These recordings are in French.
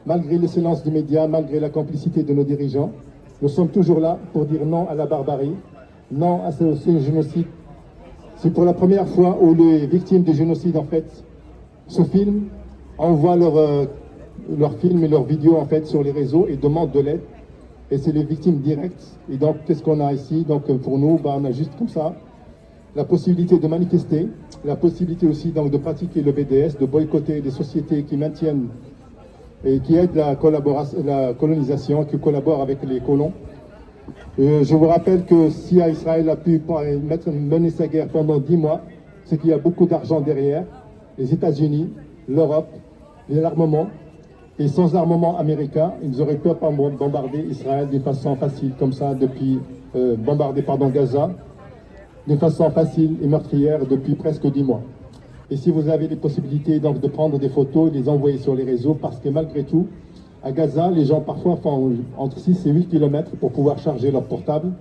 malgré le silence des médias, malgré la complicité de nos dirigeants, nous sommes toujours là pour dire non à la barbarie, non à ce génocide. C'est pour la première fois où les victimes du génocide, en fait, se filment, envoient leurs films et leurs vidéos, en fait, sur les réseaux et demandent de l'aide. Et c'est les victimes directes. Et donc, qu'est-ce qu'on a ici? Donc, pour nous, on a juste comme ça la possibilité de manifester, la possibilité aussi donc, de pratiquer le BDS, de boycotter des sociétés qui maintiennent et qui aident la colonisation, qui collaborent avec les colons. Je vous rappelle que si Israël a pu mener sa guerre pendant 10 mois, c'est qu'il y a beaucoup d'argent derrière, les États-Unis, l'Europe, l'armement. Et sans armement américain, ils n'auraient pas bombardé Israël de façon facile, comme ça, depuis Gaza, de façon facile et meurtrière depuis presque 10 mois. Et si vous avez les possibilités donc, de prendre des photos et les envoyer sur les réseaux, parce que malgré tout, à Gaza, les gens parfois font entre 6 et 8 km pour pouvoir charger leur portable.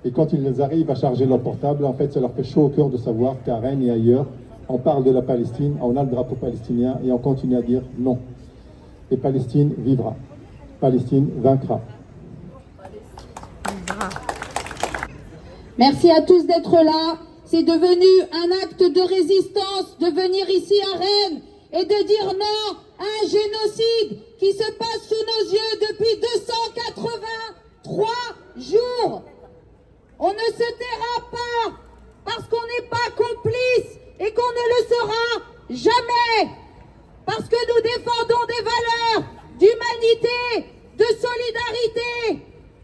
Et quand ils arrivent à charger leur portable, en fait, ça leur fait chaud au cœur de savoir qu'à Rennes et ailleurs, on parle de la Palestine, on a le drapeau palestinien et on continue à dire non. Et Palestine vivra. Palestine vaincra. Merci à tous d'être là. C'est devenu un acte de résistance de venir ici à Rennes et de dire non à un génocide qui se passe sous nos yeux depuis 283 jours. On ne se taira pas parce qu'on n'est pas complice et qu'on ne le sera jamais. Parce que nous défendons des valeurs d'humanité, de solidarité,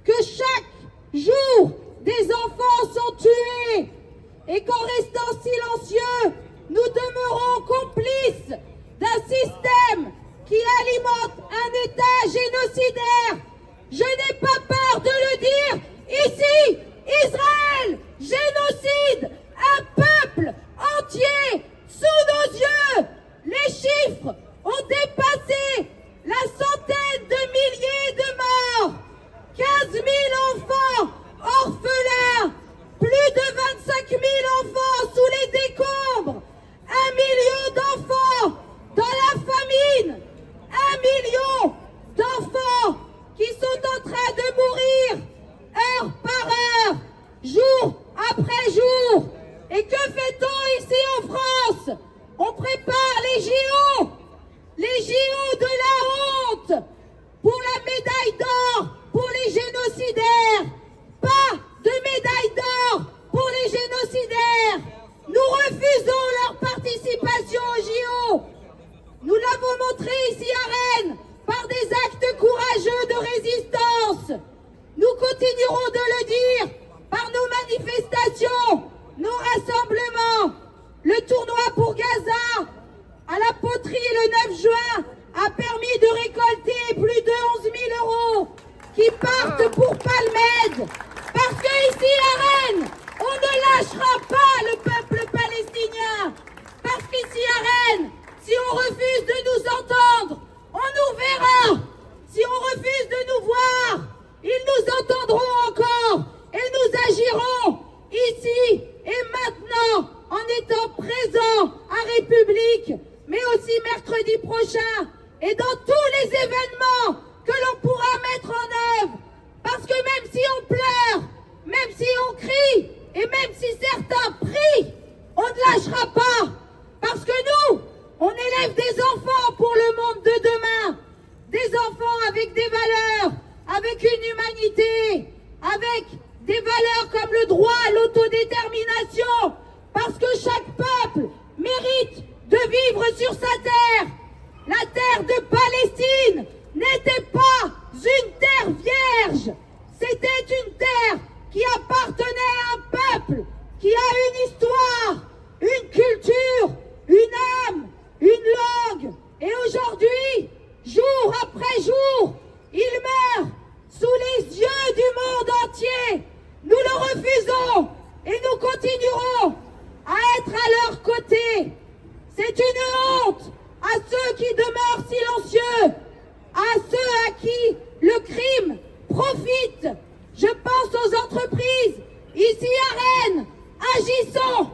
que chaque jour des enfants sont tués et qu'en restant silencieux, nous demeurons complices d'un système qui alimente un État génocidaire. Je n'ai pas peur de le dire ici, Israël génocide un peuple entier sous nos yeux. Les chiffres ont dépassé la centaine de milliers de morts, 15 000 enfants orphelins, plus de 25 000 enfants sous les décombres, 1 million d'enfants dans la famine, 1 million d'enfants qui sont en train de mourir heure par heure, jour après jour. Et que fait-on ici en France? On prépare les JO de la honte, pour la médaille d'or pour les génocidaires. Pas de médaille d'or pour les génocidaires. Nous refusons leur participation aux JO. Nous l'avons montré ici à Rennes par des actes courageux de résistance. Nous continuerons de le dire par nos manifestations, nos rassemblements. Le tournoi pour Gaza à la poterie le 9 juin a permis de récolter plus de 11 000 € qui partent pour Palmed. Parce qu'ici à Rennes, on ne lâchera pas le peuple palestinien. Parce qu'ici à Rennes, si on refuse de nous entendre, on nous verra. Si on refuse de nous voir, ils nous entendront encore et nous agirons ici et maintenant en étant présents à République, mais aussi mercredi prochain et dans tous les événements que l'on pourra mettre en œuvre. Parce que même si on pleure, même si on crie, et même si certains prient, on ne lâchera pas. Parce que nous, on élève des enfants pour le monde de demain. Des enfants avec des valeurs, avec une humanité, avec des valeurs comme le droit à l'autodétermination. Parce que chaque peuple mérite de vivre sur sa terre. La terre de Palestine n'était pas une terre vierge. C'était une terre qui appartenait à un peuple qui a une histoire, une culture, une âme, une langue. Et aujourd'hui, jour après jour, ils meurent sous les yeux du monde entier. Nous le refusons et nous continuerons à être à leur côté. C'est une honte à ceux qui demeurent silencieux, à ceux à qui le crime profite. Je pense aux entreprises ici à Rennes. Agissons.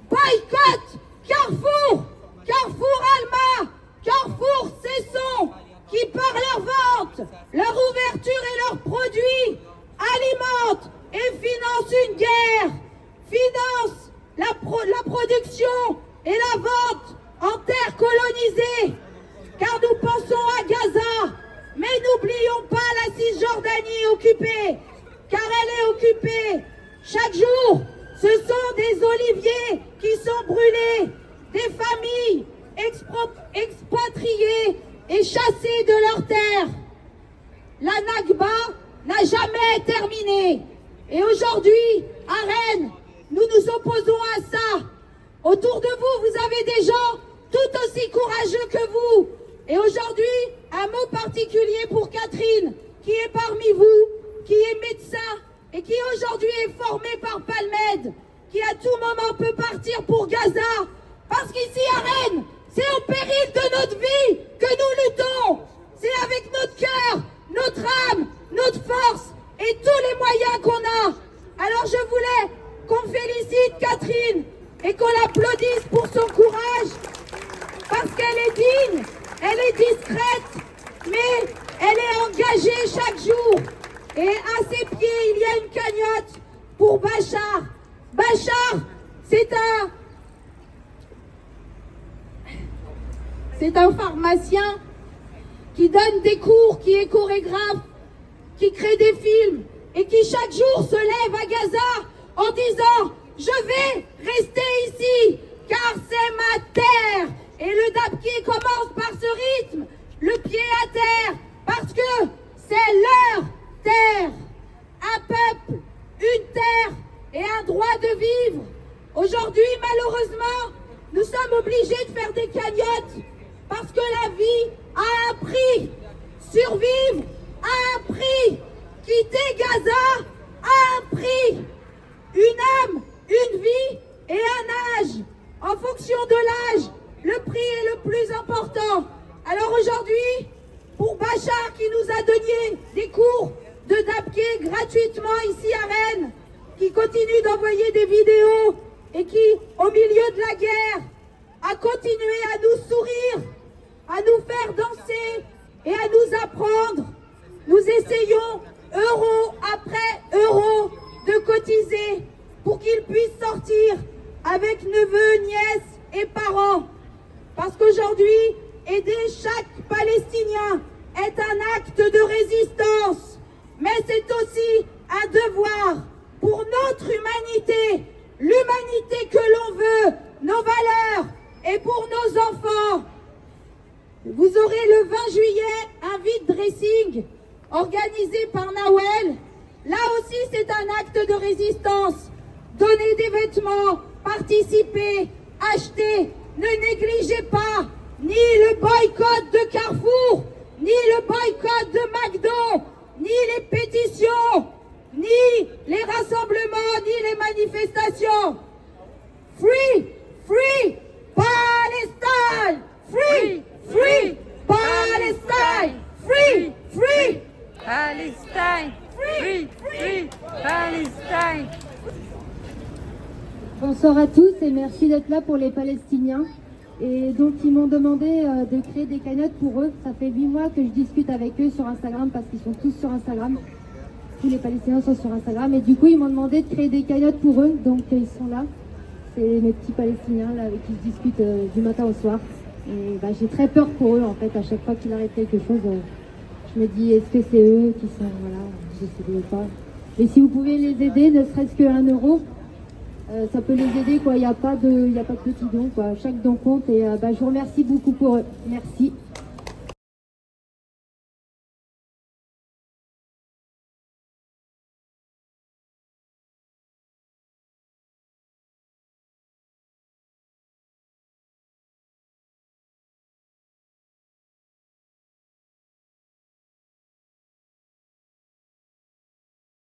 Boycott Carrefour, Carrefour Alma, Carrefour Cesson, qui par leur leur ouverture et leurs produits alimentent et financent une guerre, financent la production et la vente en terre colonisée. Car nous pensons à Gaza, mais n'oublions pas la Cisjordanie occupée, car elle est occupée. Chaque jour, ce sont des oliviers qui sont brûlés, des familles expatriées et chassées de leurs terres. La Nakba n'a jamais terminé. Et aujourd'hui, à Rennes, nous nous opposons à ça. Autour de vous, vous avez des gens tout aussi courageux que vous. Et aujourd'hui, un mot particulier pour Catherine, qui est parmi vous, qui est médecin et qui aujourd'hui est formée par Palmed, qui à tout moment peut partir pour Gaza. Parce qu'ici à Rennes, c'est au péril de notre vie que nous luttons. C'est avec notre cœur, notre âme, notre force et tous les moyens qu'on a. Alors je voulais qu'on félicite Catherine et qu'on l'applaudisse pour son courage, parce qu'elle est digne, elle est discrète, mais elle est engagée chaque jour. Et à ses pieds, il y a une cagnotte pour Bachar. Bachar, c'est un pharmacien qui donne des cours, qui est chorégraphe, qui crée des films et qui chaque jour se lève à Gaza en disant « Je vais rester ici car c'est ma terre ». Et le Dabki commence par ce rythme, le pied à terre, parce que c'est leur terre. Un peuple, une terre et un droit de vivre. Aujourd'hui, malheureusement, nous sommes obligés de faire des cagnottes parce que la vie a un prix. Survivre a un prix. Quitter Gaza a un prix. Une âme, une vie et un âge. En fonction de l'âge, le prix est le plus important. Alors aujourd'hui, pour Bachar qui nous a donné des cours de Dabki gratuitement ici à Rennes, qui continue d'envoyer des vidéos et qui, au milieu de la guerre, a continué à nous sourire, à nous faire danser et à nous apprendre. Nous essayons, euro après euro, de cotiser pour qu'il puisse sortir avec neveux, nièces et parents. Parce qu'aujourd'hui, aider chaque Palestinien est un acte de résistance, mais c'est aussi un devoir pour notre humanité, l'humanité que l'on veut, nos valeurs et pour nos enfants. Vous aurez le 20 juillet un vide dressing organisé par Nawel. Là aussi, c'est un acte de résistance. Donner des vêtements, participer, acheter, ne négligez pas ni le boycott de Carrefour, ni le boycott de McDo, ni les pétitions, ni les rassemblements, ni les manifestations. Free, free Palestine! Free, free Palestine! Free, free Palestine! Free, free Palestine! Bonsoir à tous et merci d'être là pour les Palestiniens. Et donc ils m'ont demandé de créer des cagnottes pour eux. Ça fait 8 mois que je discute avec eux sur Instagram parce qu'ils sont tous sur Instagram. Tous les Palestiniens sont sur Instagram et du coup ils m'ont demandé de créer des cagnottes pour eux. Donc ils sont là. C'est mes petits Palestiniens là avec qui je discute du matin au soir. Et j'ai très peur pour eux en fait. À chaque fois qu'il arrive quelque chose, je me dis est-ce que c'est eux qui sont voilà, je sais pas. Et si vous pouvez les aider, ne serait-ce que 1 euro. Ça peut les aider quoi, il n'y a pas de petits dons quoi, chaque don compte et je vous remercie beaucoup pour eux. Merci.